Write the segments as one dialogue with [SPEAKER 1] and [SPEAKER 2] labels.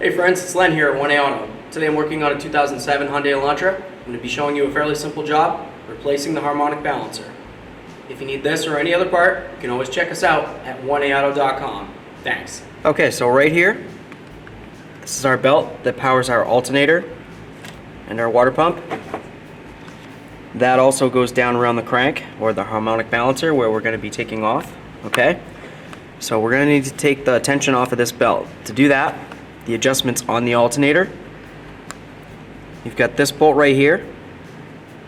[SPEAKER 1] Hey friends, it's Len here at 1A Auto. Today I'm working on a 2007 Hyundai Elantra. I'm going to be showing you a fairly simple job, replacing the harmonic balancer. If you need this or any other part, you can always check us out at 1aauto.com. Thanks. Okay, so right here, this is our belt that powers our alternator and our water pump. That also goes down around the crank, or the harmonic balancer, where we're going to be taking off. Okay? So we're going to need to take the tension off of this belt. To do that, the adjustments on the alternator, you've got this bolt right here.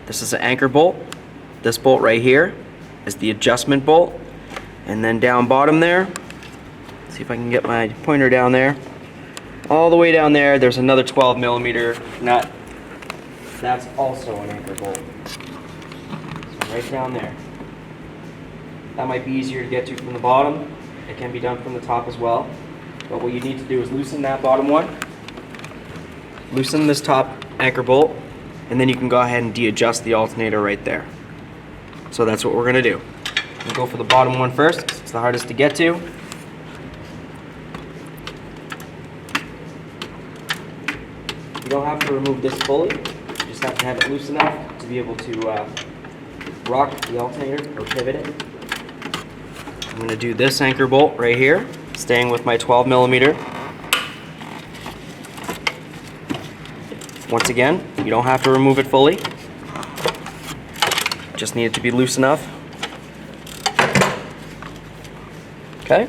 [SPEAKER 1] This is an anchor bolt. This bolt right here is the adjustment bolt. And then down bottom there, see if I can get my pointer down there. All the way down there, there's another 12mm nut. That's also an anchor bolt. So right down there. That might be easier to get to from the bottom. It can be done from the top as well. But what you need to do is loosen that bottom one, loosen this top anchor bolt, and then you can go ahead and de-adjust the alternator right there. So that's what we're going to do. We'll go for the bottom one first, because it's the hardest to get to. You don't have to remove this fully, you just have to have it loose enough to be able to rock the alternator or pivot it. I'm going to do this anchor bolt right here, staying with my 12mm. Once again, you don't have to remove it fully. Just need it to be loose enough. Okay,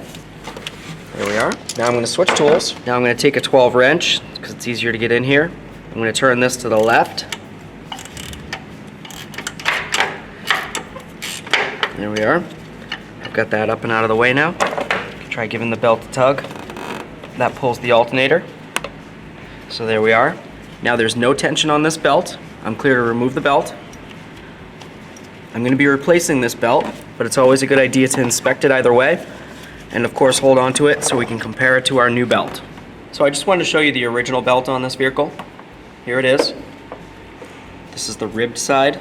[SPEAKER 1] there we are. Now I'm going to switch tools. Now I'm going to take a 12 wrench, because it's easier to get in here. I'm going to turn this to the left. There we are. I've got that up and out of the way now. Try giving the belt a tug. That pulls the alternator. So there we are. Now there's no tension on this belt. I'm clear to remove the belt. I'm going to be replacing this belt, but it's always a good idea to inspect it either way, and of course hold on to it so we can compare it to our new belt. So I just wanted to show you the original belt on this vehicle. Here it is. This is the ribbed side,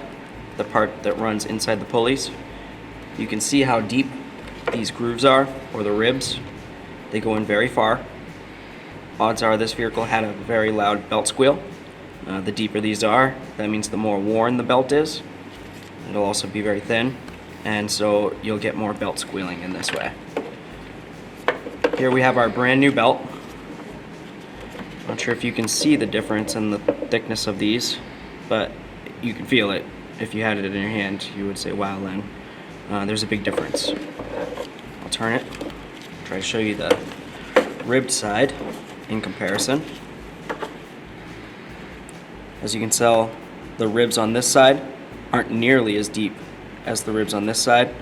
[SPEAKER 1] the part that runs inside the pulleys. You can see how deep these grooves are, or the ribs. They go in very far. Odds are this vehicle had a very loud belt squeal. The deeper these are, that means the more worn the belt is. It'll also be very thin, and so you'll get more belt squealing in this way. Here we have our brand new belt. Not sure if you can see the difference in the thickness of these, but you can feel it. If you had it in your hand, you would say, wow, Len, there's a big difference. I'll turn it, try to show you the ribbed side in comparison. As you can tell, the ribs on this side aren't nearly as deep as the ribs on this side,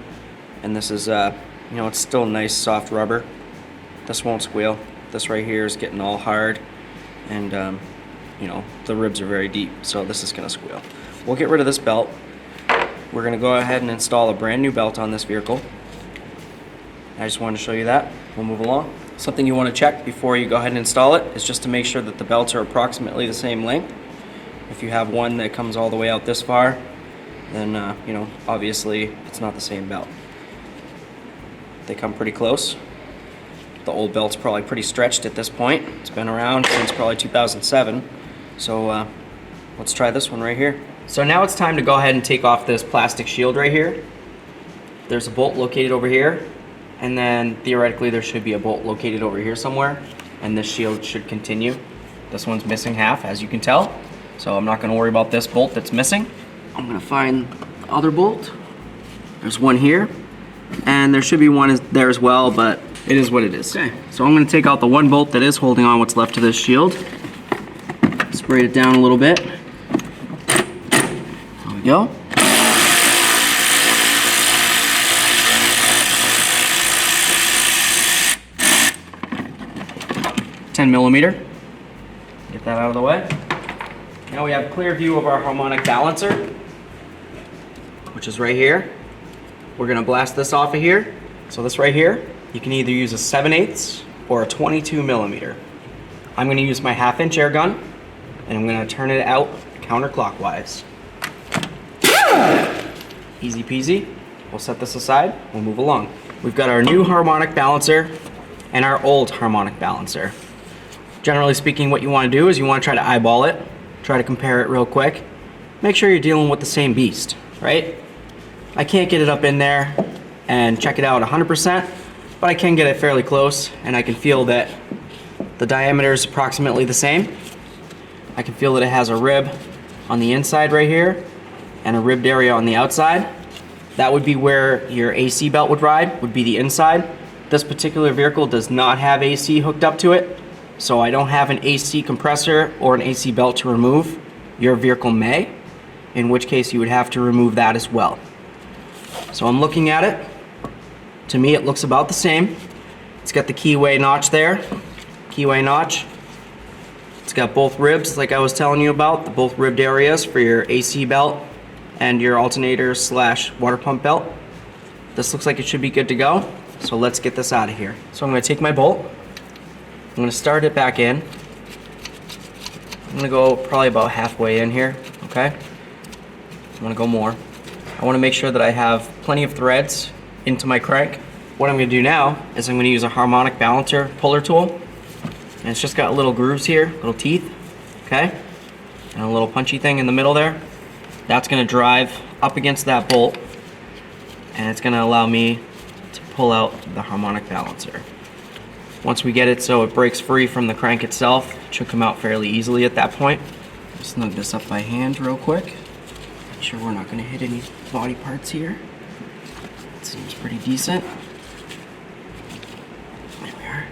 [SPEAKER 1] and this is it's still nice soft rubber. This won't squeal. This right here is getting all hard, and the ribs are very deep, so this is gonna squeal. We'll get rid of this belt. We're gonna go ahead and install a brand new belt on this vehicle. I just wanted to show you that. We'll move along. Something you want to check before you go ahead and install it is just to make sure that the belts are approximately the same length. If you have one that comes all the way out this far, then obviously it's not the same belt. They come pretty close. The old belt's probably pretty stretched at this point. It's been around since probably 2007. So let's try this one right here. So now it's time to go ahead and take off this plastic shield right here. There's a bolt located over here, and then theoretically there should be a bolt located over here somewhere, and this shield should continue. This one's missing half, as you can tell, so I'm not going to worry about this bolt that's missing. I'm going to find the other bolt. There's one here, and there should be one there as well, but it is what it is. Okay, so I'm going to take out the one bolt that is holding on what's left of this shield. Spray it down a little bit. There we go. $10mm. Get that out of the way. Now we have a clear view of our harmonic balancer, which is right here. We're going to blast this off of here. So this right here, you can either use a 7/8 or a 22mm. I'm going to use my 1/2-inch air gun, and I'm going to turn it out counterclockwise. Easy peasy. We'll set this aside. We'll move along. We've got our new harmonic balancer and our old harmonic balancer. Generally speaking, what you want to do is you want to try to eyeball it, try to compare it real quick. Make sure you're dealing with the same beast, right? I can't get it up in there and check it out 100%, but I can get it fairly close, and I can feel that the diameter is approximately the same. I can feel that it has a rib on the inside right here and a ribbed area on the outside. That would be where your AC belt would ride, would be the inside. This particular vehicle does not have AC hooked up to it, so I don't have an AC compressor or an AC belt to remove. Your vehicle may, in which case you would have to remove that as well. So I'm looking at it. To me, it looks about the same. It's got the keyway notch there, keyway notch. It's got both ribs, like I was telling you about, the both ribbed areas for your AC belt and your alternator slash water pump belt. This looks like it should be good to go. So let's get this out of here. So I'm gonna take my bolt. I'm gonna start it back in. I'm gonna go probably about halfway in here, okay? I'm gonna go more. I wanna make sure that I have plenty of threads into my crank. What I'm gonna do now is I'm gonna use a harmonic balancer puller tool. And it's just got little grooves here, little teeth, okay? And a little punchy thing in the middle there. That's gonna drive up against that bolt, and it's gonna allow me to pull out the harmonic balancer. Once we get it so it breaks free from the crank itself, it should come out fairly easily at that point. Snug this up by hand real quick. Make sure we're not gonna hit any body parts here. It seems pretty decent. There we are.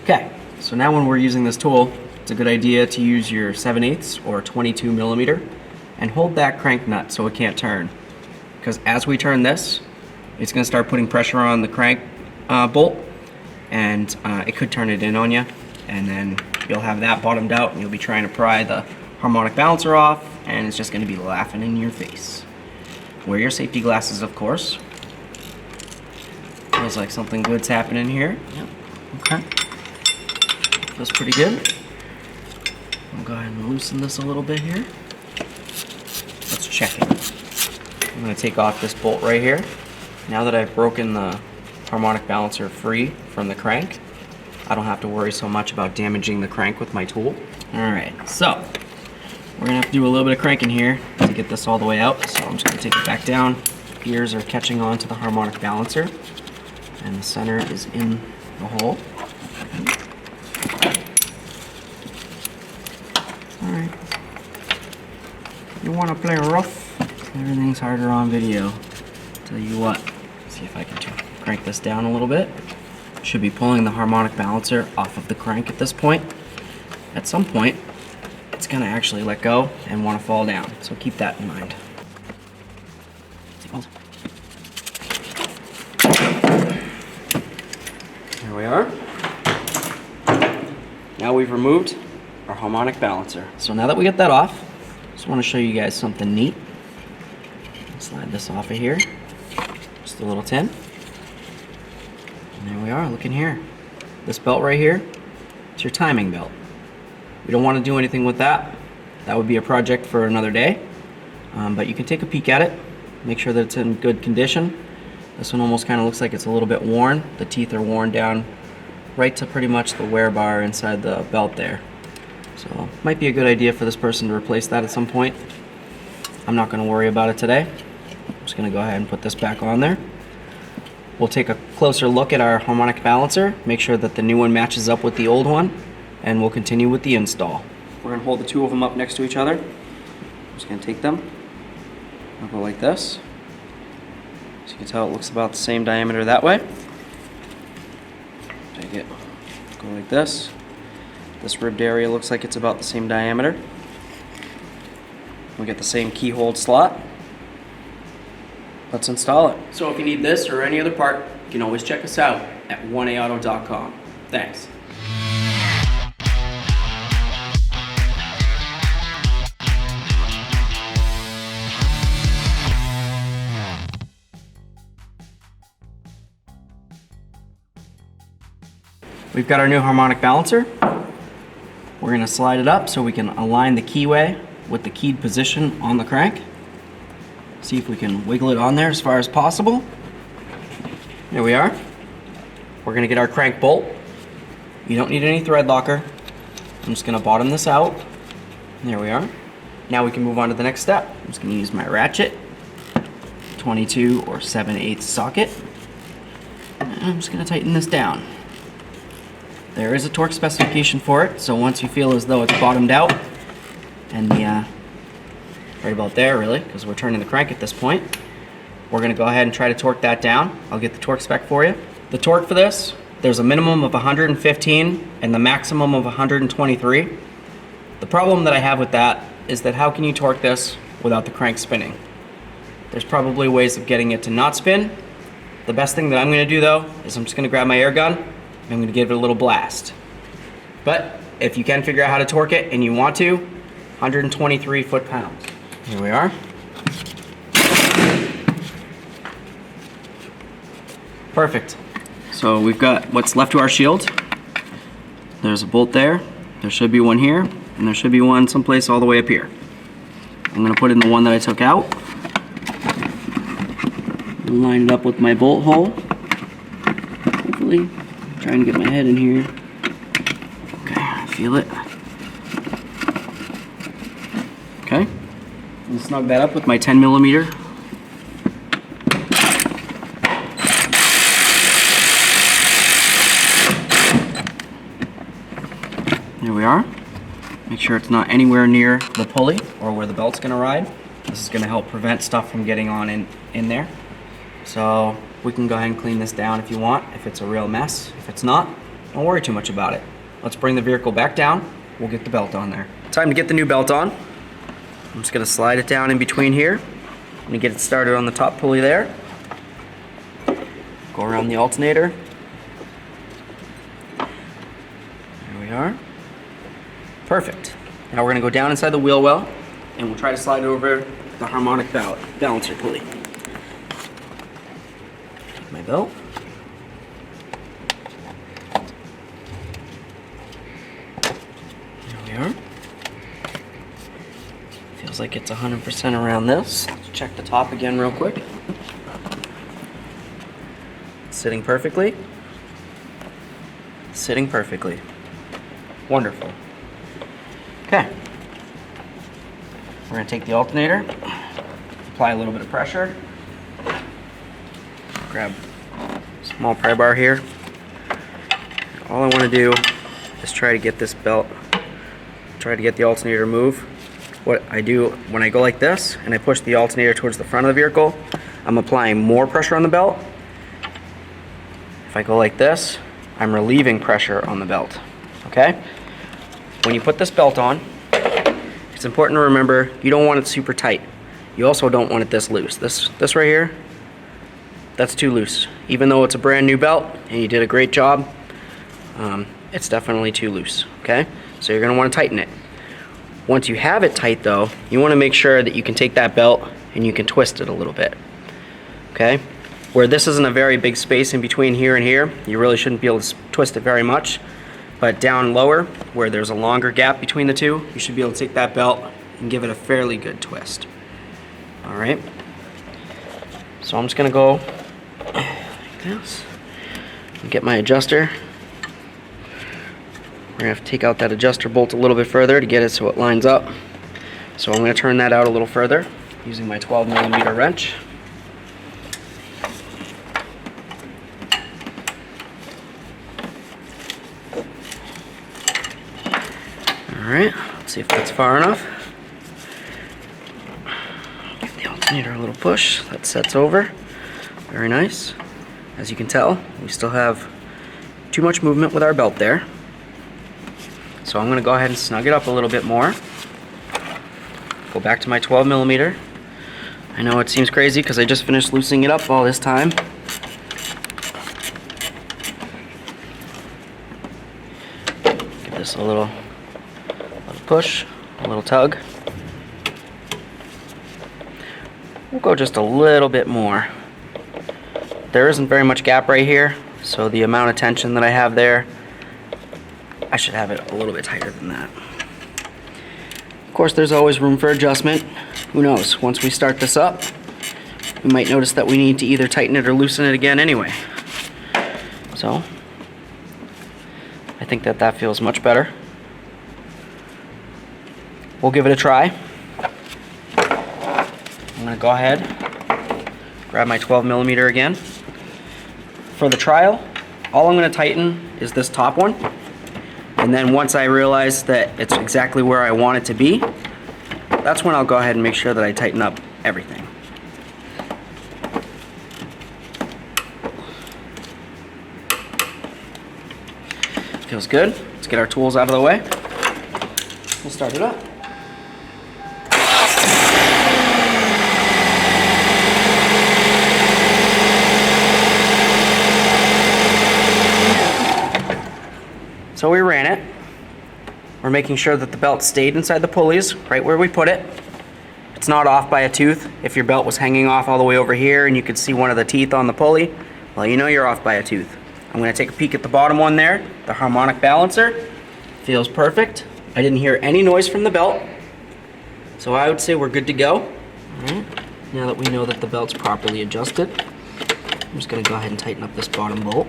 [SPEAKER 1] Okay. So now when we're using this tool, it's a good idea to use your 7/8 or 22 millimeter and hold that crank nut so it can't turn. Because as we turn this, it's gonna start putting pressure on the crank bolt, and it could turn it in on you, and then you'll have that bottomed out and you'll be trying to pry the harmonic balancer off, and it's just gonna be laughing in your face. Wear your safety glasses, of course. Feels like something good's happening here. Yep. Okay. Feels pretty good. I'll go ahead and loosen this a little bit here. Let's check it. I'm going to take off this bolt right here. Now that I've broken the harmonic balancer free from the crank, I don't have to worry so much about damaging the crank with my tool. Alright, so we're going to have to do a little bit of cranking here to get this all the way out. So I'm just going to take it back down. Gears are catching on to the harmonic balancer, and the center is in the hole. Alright. You want to play rough? Everything's harder on video. Tell you what. See if I can crank this down a little bit. Should be pulling the harmonic balancer off of the crank at this point. At some point, it's going to actually let go and want to fall down. So keep that in mind. Here we are. Now we've removed our harmonic balancer. So now that we get that off, just want to show you guys something neat. Slide this off of here. Just a little tin. And there we are, look in here. This belt right here, it's your timing belt. We don't want to do anything with that. That would be a project for another day. But you can take a peek at it, make sure that it's in good condition. This one almost kind of looks like it's a little bit worn. The teeth are worn down right to pretty much the wear bar inside the belt there. So might be a good idea for this person to replace that at some point. I'm not going to worry about it today. I'm just going to go ahead and put this back on there. We'll take a closer look at our harmonic balancer, make sure that the new one matches up with the old one, and we'll continue with the install. We're going to hold the two of them up next to each other. I'm just going to take them. I'll go like this. So you can tell it looks about the same diameter that way. Take it, go like this. This ribbed area looks like it's about the same diameter. We get the same key hold slot. Let's install it. So if you need this or any other part, you can always check us out at 1aauto.com. Thanks. We've got our new harmonic balancer. We're going to slide it up so we can align the keyway with the keyed position on the crank. See if we can wiggle it on there as far as possible. There we are. We're going to get our crank bolt. You don't need any thread locker. I'm just gonna bottom this out. There we are. Now we can move on to the next step. I'm just gonna use my ratchet, 22 or 7/8 socket. And I'm just gonna tighten this down. There is a torque specification for it, so once you feel as though it's bottomed out, and right about there really, because we're turning the crank at this point, we're gonna go ahead and try to torque that down. I'll get the torque spec for you. The torque for this, there's a minimum of 115 and the maximum of 123. The problem that I have with that is that how can you torque this without the crank spinning? There's probably ways of getting it to not spin. The best thing that I'm gonna do though, is I'm just gonna grab my air gun, and I'm gonna give it a little blast. But if you can figure out how to torque it and you want to, 123 foot-pounds. Here we are. Perfect. So we've got what's left to our shield. There's a bolt there. There should be one here, and there should be one someplace all the way up here. I'm gonna put in the one that I took out. Line it up with my bolt hole. Hopefully, trying to get my head in here. Okay, I feel it. Okay, and snug that up with my 10mm. There we are. Make sure it's not anywhere near the pulley or where the belt's gonna ride. This is gonna help prevent stuff from getting on in there. So we can go ahead and clean this down if you want, if it's a real mess. If it's not, don't worry too much about it. Let's bring the vehicle back down. We'll get the belt on there. Time to get the new belt on. I'm just gonna slide it down in between here. I'm gonna get it started on the top pulley there. Go around the alternator. There we are. Perfect. Now we're gonna go down inside the wheel well, and we'll try to slide it over the harmonic balancer pulley. Take my belt. There we are. Feels like it's 100% around this. Let's check the top again real quick. Sitting perfectly. Sitting perfectly. Wonderful. Okay. We're going to take the alternator, apply a little bit of pressure, grab a small pry bar here. All I want to do is try to get this belt, try to get the alternator to move. What I do when I go like this and I push the alternator towards the front of the vehicle, I'm applying more pressure on the belt. If I go like this, I'm relieving pressure on the belt. Okay? When you put this belt on, it's important to remember you don't want it super tight. You also don't want it this loose. This right here, that's too loose. Even though it's a brand new belt and you did a great job, it's definitely too loose. Okay? So you're going to want to tighten it. Once you have it tight though, you want to make sure that you can take that belt and you can twist it a little bit. Okay? Where this isn't a very big space in between here and here, you really shouldn't be able to twist it very much. But down lower, where there's a longer gap between the two, you should be able to take that belt and give it a fairly good twist. Alright? So I'm just going to go like this and get my adjuster. We're going to have to take out that adjuster bolt a little bit further to get it so it lines up. So I'm going to turn that out a little further using my 12mm wrench. Alright, let's see if that's far enough. Give the alternator a little push. That sets over. Very nice. As you can tell, we still have too much movement with our belt there. So I'm going to go ahead and snug it up a little bit more. Go back to my 12mm. I know it seems crazy because I just finished loosening it up all this time. Give this a little push, a little tug. We'll go just a little bit more. There isn't very much gap right here, so the amount of tension that I have there, I should have it a little bit tighter than that. Of course, there's always room for adjustment. Who knows? Once we start this up, we might notice that we need to either tighten it or loosen it again anyway. So, I think that feels much better. we'll give it a try. I'm gonna go ahead, grab my 12mm again. For the trial, all I'm gonna tighten is this top one. And then once I realize that it's exactly where I want it to be, that's when I'll go ahead and make sure that I tighten up everything. Feels good. Let's get our tools out of the way. We'll start it up. So we ran it. We're making sure that the belt stayed inside the pulleys, right where we put it. It's not off by a tooth. If your belt was hanging off all the way over here and you could see one of the teeth on the pulley, well, you know you're off by a tooth. I'm going to take a peek at the bottom one there, the harmonic balancer. Feels perfect. I didn't hear any noise from the belt, so I would say we're good to go. All right. Now that we know that the belt's properly adjusted, I'm just going to go ahead and tighten up this bottom bolt.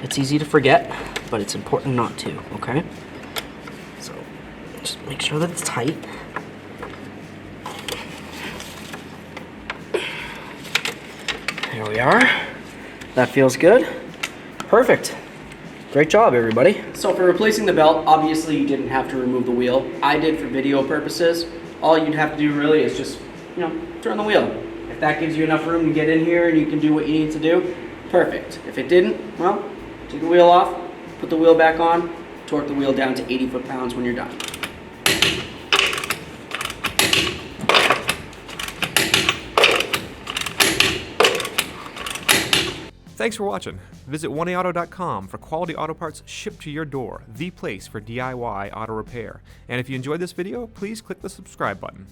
[SPEAKER 1] It's easy to forget, but it's important not to, okay? So just make sure that it's tight. There we are. That feels good. Perfect. Great job, everybody. So for replacing the belt, obviously you didn't have to remove the wheel. I did for video purposes. All you'd have to do really is just, turn the wheel. If that gives you enough room to get in here and you can do what you need to do, perfect. If it didn't, well, take the wheel off, put the wheel back on, torque the wheel down to 80 foot-pounds when you're done.
[SPEAKER 2] Thanks for watching. Visit 1aauto.com for quality auto parts shipped to your door, the place for DIY auto repair. And if you enjoyed this video, please click the subscribe button.